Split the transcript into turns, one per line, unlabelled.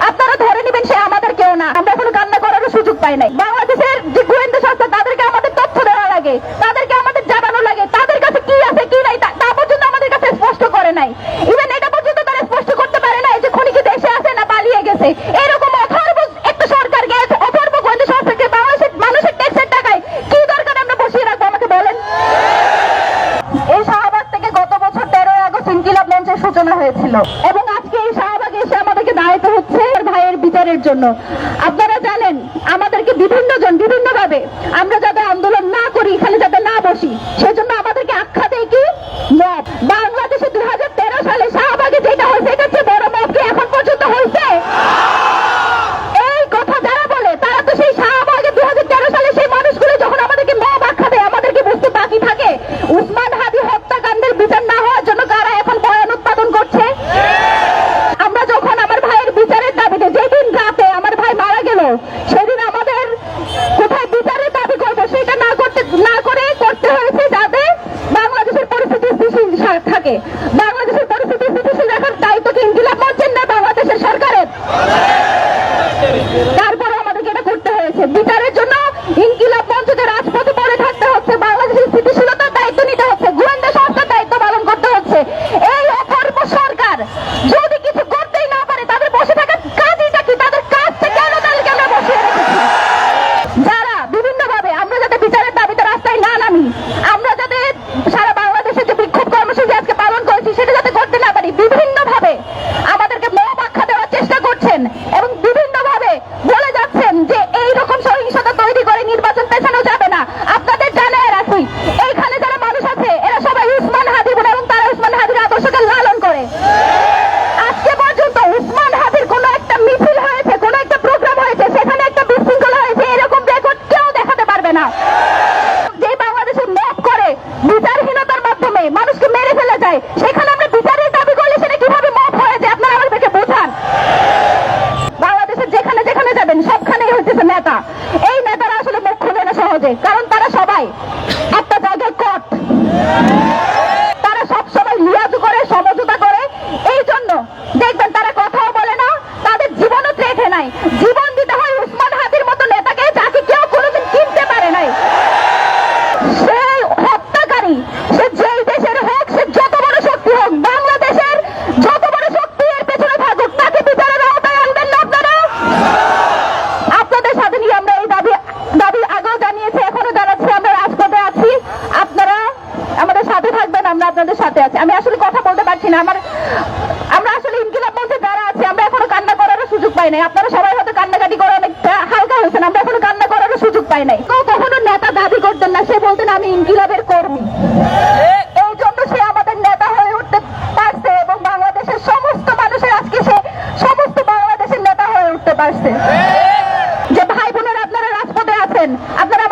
আপনারা ধরে নেবেন সে আমাদের কেউ না। আমরা এখনো কান্না করারও সুযোগ পাই নাই। বাংলাদেশের যে গোয়েন্দা সংস্থা তাদেরকে আমাদের তথ্য দেওয়া লাগে, তাদেরকে আমাদের জানানো লাগে তাদের কাছে কি আছে কি নাই, তা পর্যন্ত আমাদের কাছে স্পষ্ট করে নাই। ইভেন এটা পর্যন্ত তারা স্পষ্ট করতে পারে নাই যে খুনি কি দেশে আছে না পালিয়ে গেছে। এরকম অথর্ব একটা সরকার গেছে, অথর্ব গোয়েন্দা সংস্থাকে বাংলাদেশের মানুষের ট্যাক্সের টাকায় কি দরকার আমরা বসিয়ে রাখবো আমাকে বলেন। এই শাহবাগ থেকে গত বছর 13 আগস্ট ইনকিলাব মঞ্চের সূচনা হয়েছিল এবং আজকে এই শাহবাগে এসে আমাদেরকে দাঁড়াতে হচ্ছে ভাইয়ের বিচারের জন্য। আপনারা জানেন আমাদেরকে বিভিন্ন জন বিভিন্ন ভাবে আমরা যাতে আন্দোলন না করি, এখানে যাতে না বসি, সেজন্য আমাদেরকে আখ্যা দেয় কি মব। বাংলাদেশে 2013 সালে শাহবাগে যেটা হয়েছে এটা হচ্ছে বড় মব কি এখন পর্যন্ত হয়েছে? এই কথা যারা বলে তারা তো সেই শাহবাগে 2013 সালে সেই মানুষগুলো যখন আমাদেরকে মব আখ্যা দেয় আমাদেরকে বুঝতে বাকি থাকে উসমান হাদি হত্যাকাণ্ডের বিচার না হওয়ার জন্য কারা এখন বয়ান উৎপাদন করছে। আমরা যখন আমার ভাইয়ের বিচারের দাবিতে, যেদিন রাতে আমার ভাই মারা গেল সেদিন আমাদের কোথায় বিচারের দাবি করবো সেটা না করে করতে হয়েছে যাতে বাংলাদেশের পরিস্থিতি স্থিতিশীল থাকে। বাংলাদেশের পরিস্থিতি স্থিতিশীল রাখার দায়িত্ব কি ইনকিলাব মঞ্চের না বাংলাদেশের সরকারের? তারপরে আমাদেরকে এটা করতে হয়েছে। বিচারের জন্য ইনকিলাব মঞ্চকে রাজপথে পড়ে থাকতে হচ্ছে, বাংলাদেশের স্থিতিশীলতার দায়িত্ব নিতে হচ্ছে, গোয়েন্দা সংস্থার দায়িত্ব পালন করতে হচ্ছে। এই অথর্ব সরকার যদি কিছু করতেই না পারে তাদের বসে থাকার কাজটা কি? তাদের কাজটা কেন তাদেরকে আমরা বসিয়ে রেখেছি? যারা বিভিন্ন ভাবে আমরা যাতে বিচারের দাবিতে রাস্তায় না নামি, আমরা যাতে সারা বাংলাদেশে যে বিক্ষোভ কর্মসূচি আজকে পালন করেছি সেটা যাতে করতে না পারি, বিভিন্ন ভাবে আমাদেরকে মব আখ্যা দেওয়ার চেষ্টা করছেন এবং বিভিন্ন ভাবে বলে যাচ্ছেন যে এইরকম সহিংসতা তৈরি করে নির্বাচন পেছানো যাবে না। আপনাদের জানায় রাখি এইখানে যারা মানুষ আছে এরা সবাই উসমান হাদি এবং তারা উসমান হাদির আদর্শকে লালন করে। আজকে পর্যন্ত উসমান হাদির কোন একটা মিছিল হয়েছে, কোন একটা প্রোগ্রাম হয়েছে, সেখানে একটা বিশৃঙ্খলা হয়েছে এরকম রেকর্ড কেউ দেখাতে পারবে না। যে বাংলাদেশে মব করে বিচারহীনতার মাধ্যমে মানুষকে মেরে ফেলে যায়, সেখানে আমরা বিচারের দাবি করলে সেটা কিভাবে মব হয়ে যায় আপনারা আমাদেরকে বোঝান। বাংলাদেশের যেখানে যেখানে যাবেন সবখানেই হইতেছে নেতা। এই নেতারা আসলে মুখ খুলে না সহজে, কারণ তারা সবাই একটা জায়গায় কট, তারা সবসময় লিয়াজু করে সমঝোতা করে। এই জন্য দেখবেন তারা কথাও বলে না, তাদের জীবনও রেখে নাই। জীবন দিতে হয় উসমান হাদির মতো নেতাকে যাকে কেউ কোনোদিন কিনতে পারে নাই। সে হত্যাকারী, সে যেই দেশের হোক, সে যত বড় শক্তি হোক, বাংলাদেশের যত বড় শক্তি এর পেছনে থাকুক, তাকে বিচারের আওতায় আনবেন না আপনারা। আপনাদের সাথে নিয়ে আমরা এই দাবি আগেও জানিয়েছি, এখনো জানাচ্ছি, আমরা রাজপথে আছি, আপনারা আমাদের সাথে থাকবেন, আমরা আপনাদের সাথে আছি। আমি আসলে কথা বলতে পারছি না, আমরা আসলে ইনকিলাব মঞ্চে যারা আছি আমরা এখনো কান্না করারও সুযোগ পাই নাই। আপনারা সবাই হয়তো কান্নাকাটি করে অনেকটা হালকা হয়েছেন, আমরা এখনো কান্না করারও সুযোগ পাই নাই। কেউ কখনো নেতা দাবি করতেন না, সে বলতেন আমি ইনকিলাবের কর্মী। এই জন্য সে আমাদের নেতা হয়ে উঠতে পারছে এবং বাংলাদেশের সমস্ত মানুষের আজকে সে সমস্ত বাংলাদেশের নেতা হয়ে উঠতে পারছে। যে ভাই বোনেরা আপনারা রাজপথে আছেন, আপনারা